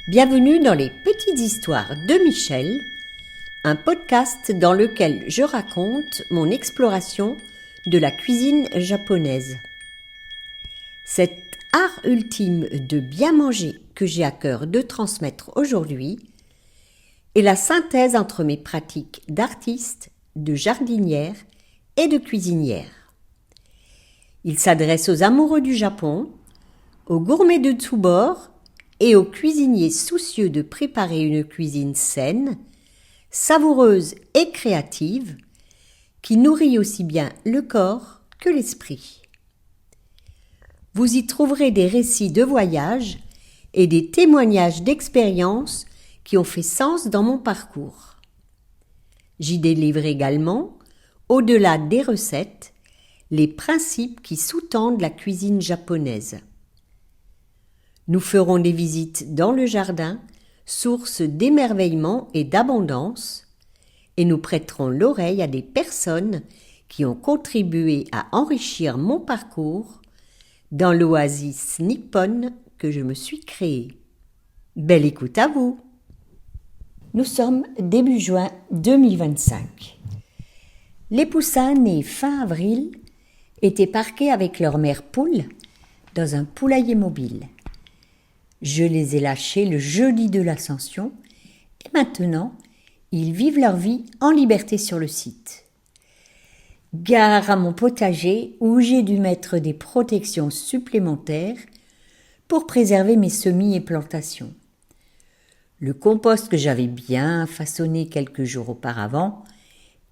Bienvenue dans les Petites Histoires de Michel, un podcast dans lequel je raconte mon exploration de la cuisine japonaise. Cet art ultime de bien manger que j'ai à cœur de transmettre aujourd'hui est la synthèse entre mes pratiques d'artiste, de jardinière et de cuisinière. Il s'adresse aux amoureux du Japon, aux gourmets de tous bords et aux cuisiniers soucieux de préparer une cuisine saine, savoureuse et créative, qui nourrit aussi bien le corps que l'esprit. Vous y trouverez des récits de voyage et des témoignages d'expériences qui ont fait sens dans mon parcours. J'y délivre également, au-delà des recettes, les principes qui sous-tendent la cuisine japonaise. Nous ferons des visites dans le jardin, source d'émerveillement et d'abondance, et nous prêterons l'oreille à des personnes qui ont contribué à enrichir mon parcours dans l'oasis nippone que je me suis créée. Belle écoute à vous! Nous sommes début juin 2025. Les poussins nés fin avril étaient parqués avec leur mère poule dans un poulailler mobile. Je les ai lâchés le jeudi de l'Ascension et maintenant, ils vivent leur vie en liberté sur le site. Gare à mon potager où j'ai dû mettre des protections supplémentaires pour préserver mes semis et plantations. Le compost que j'avais bien façonné quelques jours auparavant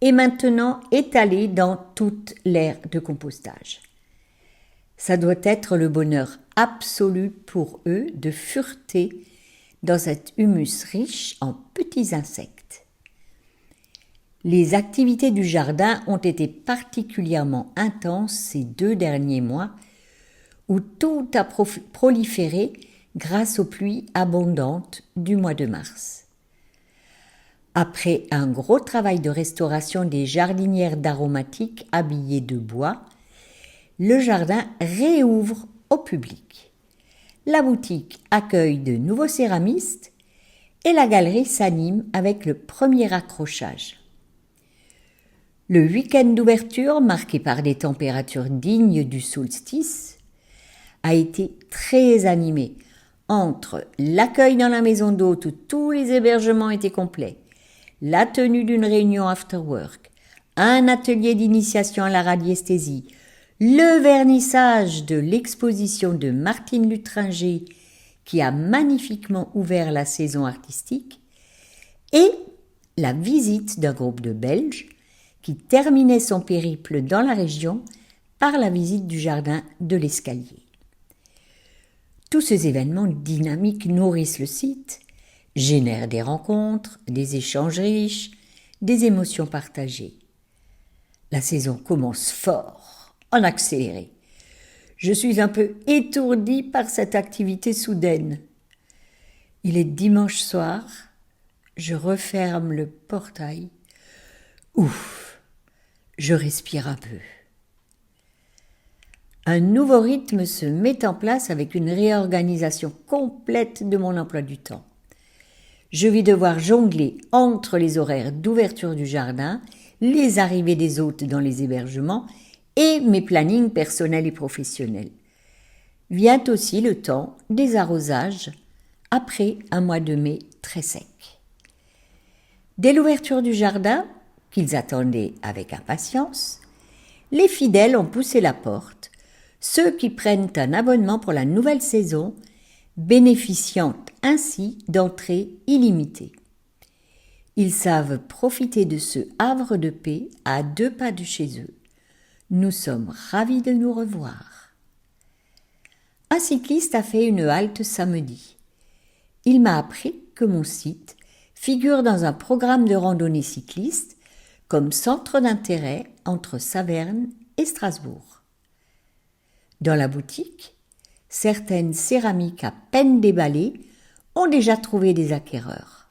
est maintenant étalé dans toute l'aire de compostage. Ça doit être le bonheur absolu pour eux de fureter dans cet humus riche en petits insectes. Les activités du jardin ont été particulièrement intenses ces 2 derniers mois où tout a proliféré grâce aux pluies abondantes du mois de mars. Après un gros travail de restauration des jardinières d'aromatiques habillées de bois, le jardin réouvre au public. La boutique accueille de nouveaux céramistes et la galerie s'anime avec le premier accrochage. Le week-end d'ouverture, marqué par des températures dignes du solstice, a été très animé entre l'accueil dans la maison d'hôtes où tous les hébergements étaient complets, la tenue d'une réunion after work, un atelier d'initiation à la radiesthésie, le vernissage de l'exposition de Martine Lutringer qui a magnifiquement ouvert la saison artistique et la visite d'un groupe de Belges qui terminait son périple dans la région par la visite du jardin de l'Escalier. Tous ces événements dynamiques nourrissent le site, génèrent des rencontres, des échanges riches, des émotions partagées. La saison commence fort, en accéléré. Je suis un peu étourdie par cette activité soudaine. Il est dimanche soir, je referme le portail. Ouf, je respire un peu. Un nouveau rythme se met en place avec une réorganisation complète de mon emploi du temps. Je vais devoir jongler entre les horaires d'ouverture du jardin, les arrivées des hôtes dans les hébergements et mes plannings personnels et professionnels. Vient aussi le temps des arrosages après un mois de mai très sec. Dès l'ouverture du jardin, qu'ils attendaient avec impatience, les fidèles ont poussé la porte, ceux qui prennent un abonnement pour la nouvelle saison, bénéficiant ainsi d'entrées illimitées. Ils savent profiter de ce havre de paix à 2 pas de chez eux. Nous sommes ravis de nous revoir. Un cycliste a fait une halte samedi. Il m'a appris que mon site figure dans un programme de randonnée cycliste comme centre d'intérêt entre Saverne et Strasbourg. Dans la boutique, certaines céramiques à peine déballées ont déjà trouvé des acquéreurs.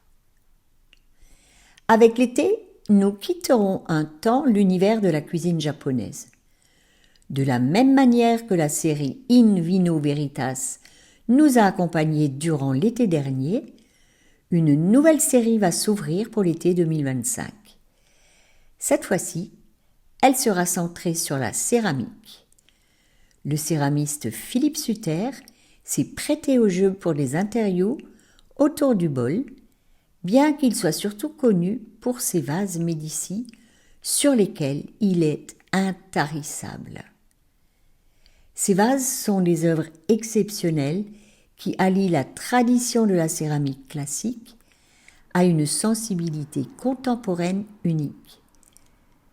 Avec l'été, nous quitterons un temps l'univers de la cuisine japonaise. De la même manière que la série In Vino Veritas nous a accompagnés durant l'été dernier, une nouvelle série va s'ouvrir pour l'été 2025. Cette fois-ci, elle sera centrée sur la céramique. Le céramiste Philippe Suter s'est prêté au jeu pour des interviews autour du bol, bien qu'il soit surtout connu pour ses vases Médicis sur lesquels il est intarissable. Ces vases sont des œuvres exceptionnelles qui allient la tradition de la céramique classique à une sensibilité contemporaine unique.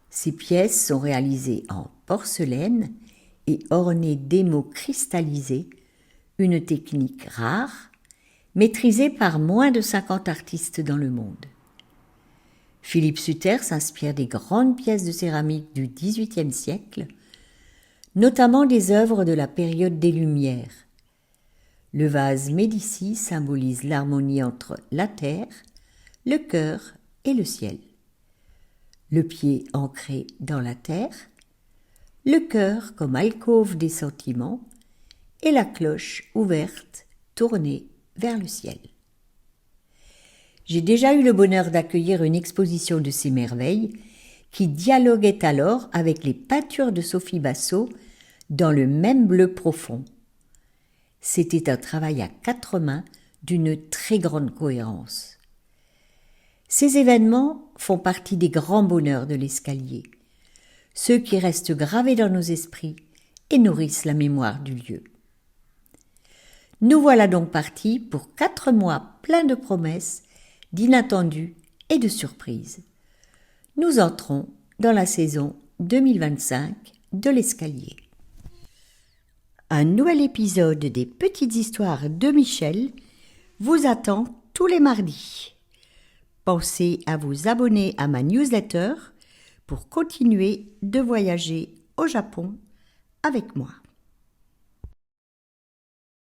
Ces pièces sont réalisées en porcelaine et ornées d'émaux cristallisés, une technique rare, maîtrisée par moins de 50 artistes dans le monde. Philippe Suter s'inspire des grandes pièces de céramique du XVIIIe siècle, notamment des œuvres de la période des Lumières. Le vase Médicis symbolise l'harmonie entre la terre, le cœur et le ciel. Le pied ancré dans la terre, le cœur comme alcôve des sentiments et la cloche ouverte tournée vers le ciel. J'ai déjà eu le bonheur d'accueillir une exposition de ces merveilles qui dialoguait alors avec les peintures de Sophie Bassot dans le même bleu profond. C'était un travail à 4 mains d'une très grande cohérence. Ces événements font partie des grands bonheurs de l'escalier, ceux qui restent gravés dans nos esprits et nourrissent la mémoire du lieu. Nous voilà donc partis pour 4 mois pleins de promesses, d'inattendus et de surprises. Nous entrons dans la saison 2025 de l'escalier. Un nouvel épisode des Petites Histoires de Michel vous attend tous les mardis. Pensez à vous abonner à ma newsletter pour continuer de voyager au Japon avec moi.